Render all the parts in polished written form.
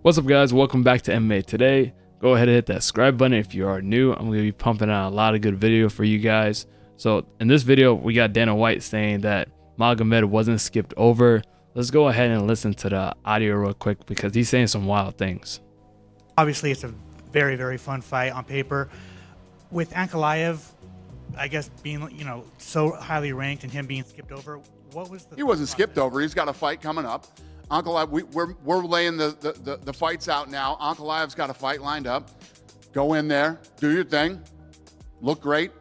What's up, guys? Welcome back to MMA Today. Go ahead and hit that subscribe button if you are new. I'm going to be pumping out a lot of good video for you guys. So in this video, we got Dana White saying that Magomed wasn't skipped over. Let's go ahead and listen to the audio real quick because he's saying some wild things. Obviously, it's a very, very fun fight on paper. With Ankalaev, I guess being, so highly ranked and him being skipped over, what was the... He wasn't skipped over. He's got a fight coming up. Ankalaev, we're laying the fights out now. Ankalaev's got a fight lined up. Go in there, do your thing, look great.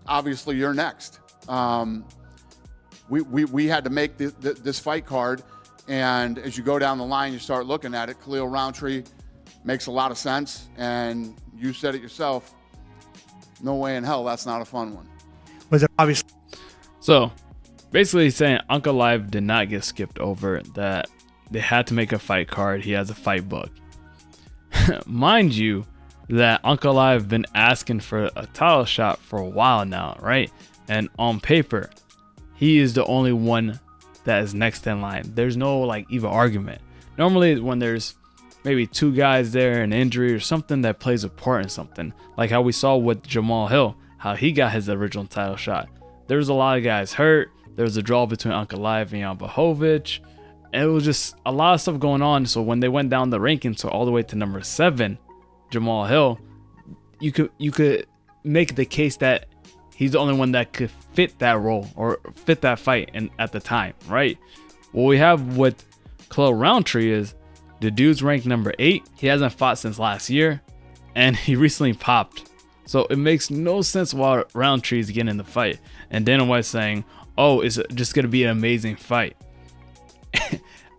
Obviously, you're next. We had to make this fight card, and as you go down the line, you start looking at it. Khalil Rountree makes a lot of sense, and you said it yourself. No way in hell that's not a fun one. Was it obviously? So basically he's saying Ankalaev did not get skipped over, that they had to make a fight card. He has a fight book. Mind you, that Ankalaev been asking for a title shot for a while now, right? And on paper, he is the only one that is next in line. There's no even argument. Normally when there's maybe two guys there, an injury or something that plays a part in something, like how we saw with Jamal Hill, how he got his original title shot. There's a lot of guys hurt. There was a draw between Ankalaev and Jan Blachowicz. And it was just a lot of stuff going on. So when they went down the rankings, so all the way to number 7, Jamal Hill, you could make the case that he's the only one that could fit that role or fit that fight at the time, right? What we have with Khalil Rountree is the dude's ranked number 8. He hasn't fought since last year, and he recently popped. So it makes no sense why Rountree is getting in the fight. And Dana White saying, oh, it's just going to be an amazing fight.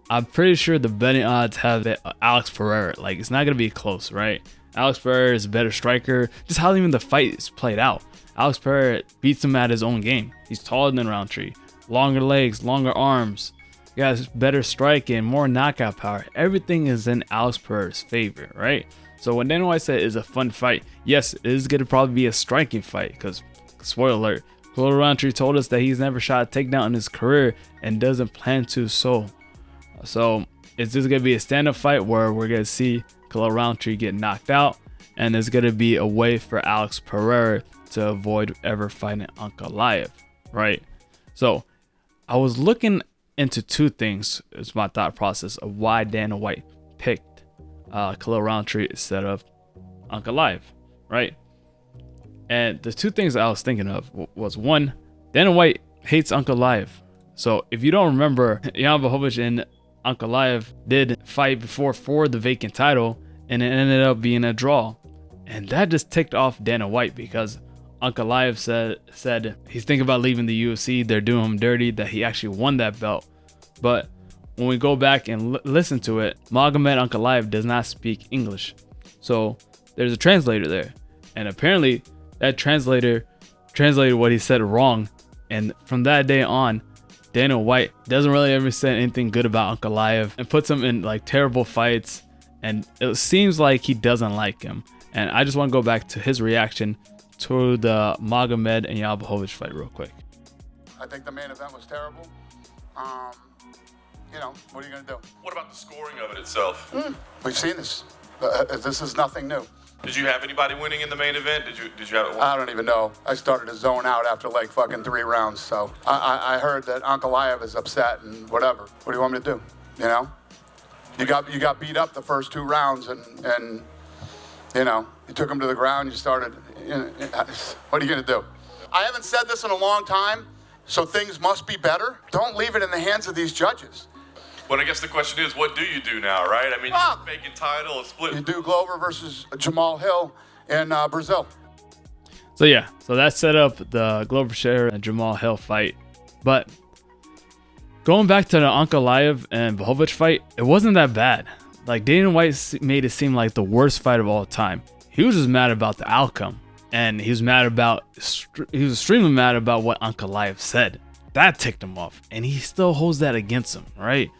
I'm pretty sure the betting odds have it, Alex Pereira. It's not going to be close, right? Alex Pereira is a better striker. Just how even the fight is played out. Alex Pereira beats him at his own game. He's taller than Rountree. Longer legs, longer arms. He has better striking, more knockout power. Everything is in Alex Pereira's favor, right? So when Dana White said it's a fun fight, yes, it is going to probably be a striking fight because, spoiler alert, Khalil Rountree told us that he's never shot a takedown in his career and doesn't plan to. So it's just going to be a stand-up fight where we're going to see Khalil Rountree get knocked out, and there's going to be a way for Alex Pereira to avoid ever fighting Ankalaev, right? So I was looking into two things. It's my thought process of why Dana White picked Khalil Rountree instead of Ankalaev, right? And the two things I was thinking of was, one, Dana White hates Ankalaev. So if you don't remember, Jan Blachowicz and Ankalaev did fight before for the vacant title, and it ended up being a draw. And that just ticked off Dana White because Ankalaev said he's thinking about leaving the UFC. They're doing him dirty, that he actually won that belt. But when we go back and listen to it, Magomed Ankalaev does not speak English. So there's a translator there. And apparently that translator translated what he said wrong. And from that day on, Dana White doesn't really ever say anything good about Ankalaev and puts him in terrible fights. And it seems like he doesn't like him. And I just want to go back to his reaction to the Magomed and Jan Blachowicz fight real quick. I think the main event was terrible. What are you going to do? What about the scoring of it itself? We've seen this. This is nothing new. Did you have anybody winning in the main event? Did you have it? I don't even know. I started to zone out after 3 rounds. So I heard that Ankalaev is upset and whatever. What do you want me to do? You got beat up the first 2 rounds and you took him to the ground. You started. What are you going to do? I haven't said this in a long time, so things must be better. Don't leave it in the hands of these judges. Well, I guess the question is, what do you do now, right? I mean, you're making title, a split. You do Glover versus Jamal Hill in Brazil. So yeah, so that set up the Glover Teixeira and Jamal Hill fight. But going back to the Ankalaev and Blachowicz fight, it wasn't that bad. Dana White made it seem like the worst fight of all time. He was just mad about the outcome, and he was extremely mad about what Ankalaev said. That ticked him off, and he still holds that against him, right?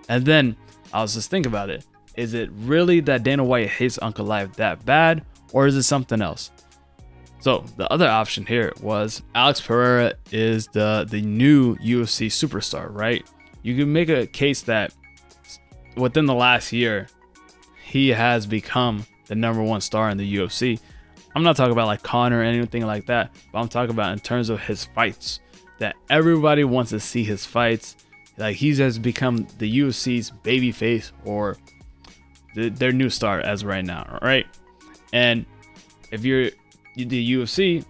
And then I was just thinking about it. Is it really that Dana White hates Ankalaev that bad, or is it something else? So the other option here was Alex Pereira is the new UFC superstar, right? You can make a case that within the last year, he has become the #1 star in the UFC. I'm not talking about like Conor or anything like that, but I'm talking about in terms of his fights, that everybody wants to see his fights. Like, he has become the UFC's babyface, or their new star as right now, right? And if you're the UFC,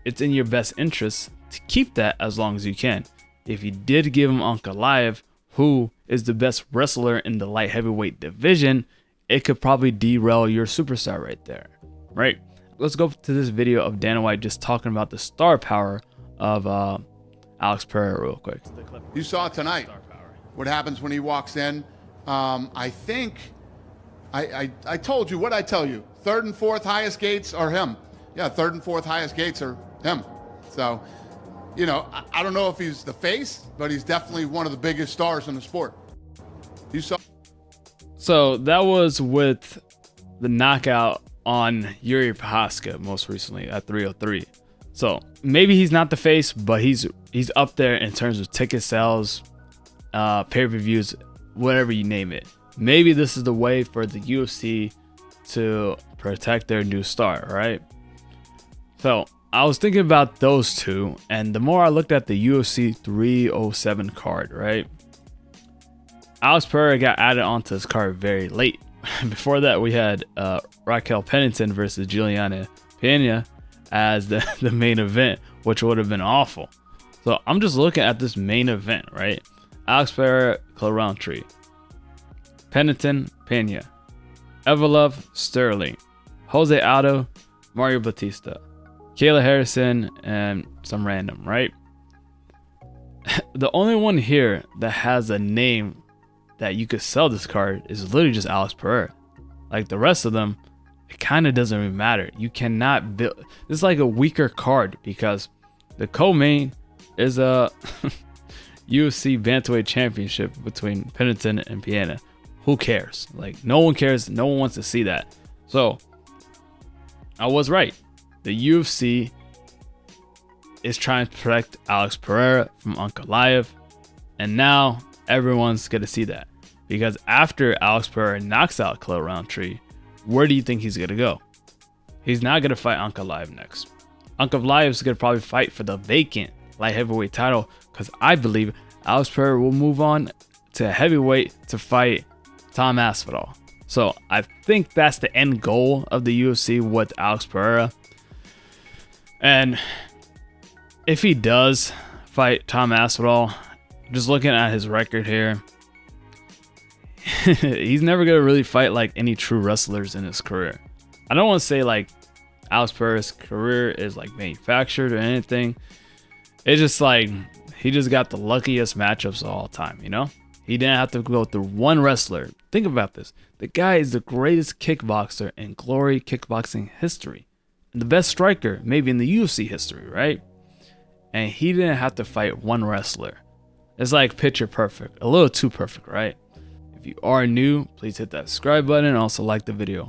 it's in your best interest to keep that as long as you can. If you did give him Ankalaev, who is the best wrestler in the light heavyweight division, it could probably derail your superstar right there, right? Let's go to this video of Dana White just talking about the star power of Alex Pereira real quick. You saw tonight what happens when he walks in. I think I told you what I tell you. 3rd and 4th highest gates are him. Yeah, 3rd and 4th highest gates are him. So, you know, I don't know if he's the face, but he's definitely one of the biggest stars in the sport. You saw. So that was with the knockout on Yuri Prohaska most recently at 303. So maybe he's not the face, but he's up there in terms of ticket sales, pay-per-views, whatever you name it. Maybe this is the way for the UFC to protect their new star, right? So I was thinking about those two, and the more I looked at the UFC 307 card, right? Alex Pereira got added onto this card very late. Before that, we had Raquel Pennington versus Juliana Pena as the main event, which would have been awful. So I'm just looking at this main event, right? Alex Pereira, Rountree, Pennington, Pena, Evolov, Sterling, Jose Aldo, Mario Batista, Kayla Harrison, and some random, right? The only one here that has a name that you could sell this card is literally just Alex Pereira. Like the rest of them, it kind of doesn't even matter. You cannot build. This is like a weaker card because the co-main is a UFC Bantamweight Championship between Pennington and Pena. Who cares? Like, no one cares. No one wants to see that. So I was right. The UFC is trying to protect Alex Pereira from Ankalaev, and now everyone's going to see that. Because after Alex Pereira knocks out Rountree, where do you think he's going to go? He's not going to fight Ankalaev next. Ankalaev is going to probably fight for the vacant light heavyweight title, because I believe Alex Pereira will move on to heavyweight to fight Tom Aspinall. So I think that's the end goal of the UFC with Alex Pereira. And if he does fight Tom Aspinall, just looking at his record here, he's never going to really fight like any true wrestlers in his career. I don't want to say like Alex Pereira's career is like manufactured or anything. It's just like he just got the luckiest matchups of all time, you know? He didn't have to go through one wrestler. Think about this. The guy is the greatest kickboxer in Glory kickboxing history. And the best striker maybe in the UFC history, right? And he didn't have to fight one wrestler. It's like picture perfect. A little too perfect, right? If you are new, please hit that subscribe button and also like the video.